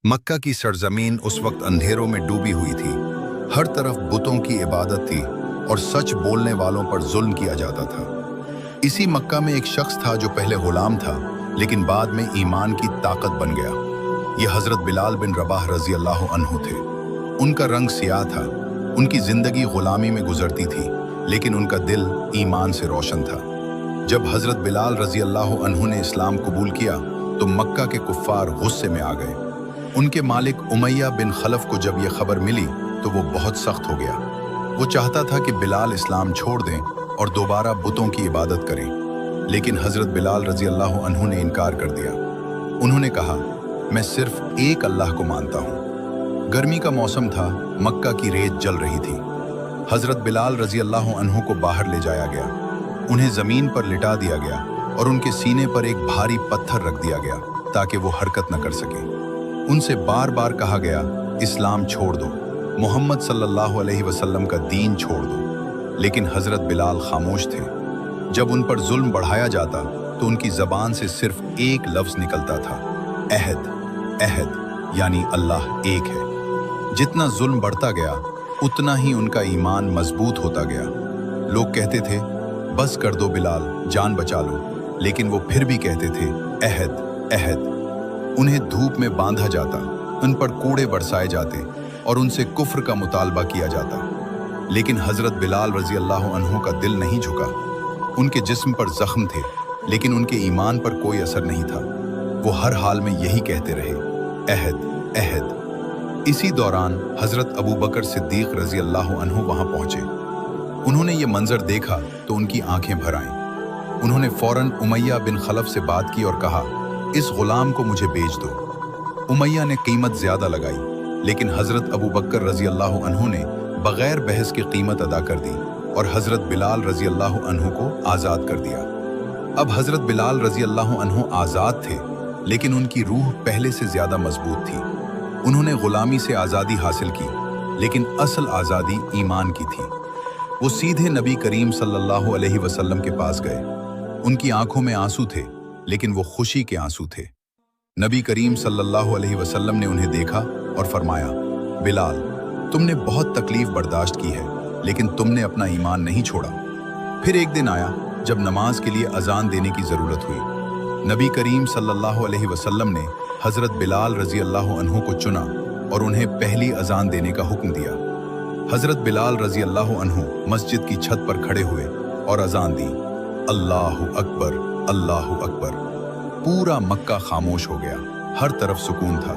मक्का की सरजमीन उस वक्त अंधेरों में डूबी हुई थी। हर तरफ बुतों की इबादत थी और सच बोलने वालों पर जुल्म किया जाता था। इसी मक्का में एक शख्स था जो पहले गुलाम था लेकिन बाद में ईमान की ताकत बन गया। ये हजरत बिलाल बिन रबाह रजी अल्लाह अन्हु थे। उनका रंग सियाह था। उनकी जिंदगी गुलामी में गुजरती थी लेकिन उनका दिल ईमान से रोशन था। जब हजरत बिलाल रजी अल्लाह अन्हु ने इस्लाम कबूल किया तो मक्का के कुफ्फार गुस्से में आ गए। उनके मालिक उमैया बिन खलफ को जब यह खबर मिली तो वो बहुत सख्त हो गया। वो चाहता था कि बिलाल इस्लाम छोड़ दें और दोबारा बुतों की इबादत करें, लेकिन हजरत बिलाल रजी अल्लाह अन्हु ने इनकार कर दिया। उन्होंने कहा, मैं सिर्फ एक अल्लाह को मानता हूँ। गर्मी का मौसम था, मक्का की रेत जल रही थी। हजरत बिलाल रजी अल्लाह अन्हु को बाहर ले जाया गया। उन्हें जमीन पर लिटा दिया गया और उनके सीने पर एक भारी पत्थर रख दिया गया ताकि वो हरकत न कर सके। उनसे बार बार कहा गया, इस्लाम छोड़ दो, मोहम्मद सल्लल्लाहु अलैहि वसल्लम का दीन छोड़ दो, लेकिन हजरत बिलाल खामोश थे। जब उन पर जुल्म बढ़ाया जाता तो उनकी जबान से सिर्फ एक लफ्ज निकलता था, अहद, अहद, यानी अल्लाह एक है। जितना जुल्म बढ़ता गया उतना ही उनका ईमान मजबूत होता गया। लोग कहते थे, बस कर दो बिलाल, जान बचा लो, लेकिन वो फिर भी कहते थे, अहद, अहद। उन्हें धूप में बांधा जाता, उन पर कूड़े बरसाए जाते और उनसे कुफ्र का मुतालबा किया जाता, लेकिन हजरत बिलाल रजी अल्लाह अन्हु का दिल नहीं झुका। उनके जिस्म पर जख्म थे लेकिन उनके ईमान पर कोई असर नहीं था। वो हर हाल में यही कहते रहे, अहद, अहद। इसी दौरान हजरत अबू बकर सिद्दीक रजी अल्लाह अन्हु वहां पहुंचे। उन्होंने ये मंजर देखा तो उनकी आंखें भर आईं। उन्होंने फौरन उमैया बिन खलफ से बात की और कहा, इस गुलाम को मुझे बेच दो। उमैया ने कीमत ज्यादा लगाई, लेकिन हजरत अबू बकर रजी अल्लाह अन्हु ने बगैर बहस की कीमत अदा कर दी और हजरत बिलाल रजी अल्लाह अन्हु को आज़ाद कर दिया। अब हजरत बिलाल रजी अल्लाह अन्हु आज़ाद थे, लेकिन उनकी रूह पहले से ज्यादा मजबूत थी। उन्होंने गुलामी से आज़ादी हासिल की, लेकिन असल आज़ादी ईमान की थी। वो सीधे नबी करीम सल्लल्लाहु अलैहि वसल्लम के पास गए। उनकी आंखों में आंसू थे, लेकिन वो खुशी के आंसू थे। नबी करीम सल्लल्लाहु अलैहि वसल्लम ने उन्हें देखा और फरमाया, बिलाल, तुमने बहुत तकलीफ बर्दाश्त की है, लेकिन तुमने अपना ईमान नहीं छोड़ा। फिर एक दिन आया जब नमाज के लिए अजान देने की जरूरत हुई। नबी करीम सल्लल्लाहु अलैहि वसल्लम ने हजरत बिलाल रजी अल्लाह अन्हु को चुना और उन्हें पहली अजान देने का हुक्म दिया। हजरत बिलाल रजी अल्लाह अन्हु मस्जिद की छत पर खड़े हुए और अजान दी, अल्लाहु अकबर, अल्लाहु अकबर। पूरा मक्का खामोश हो गया, हर तरफ सुकून था।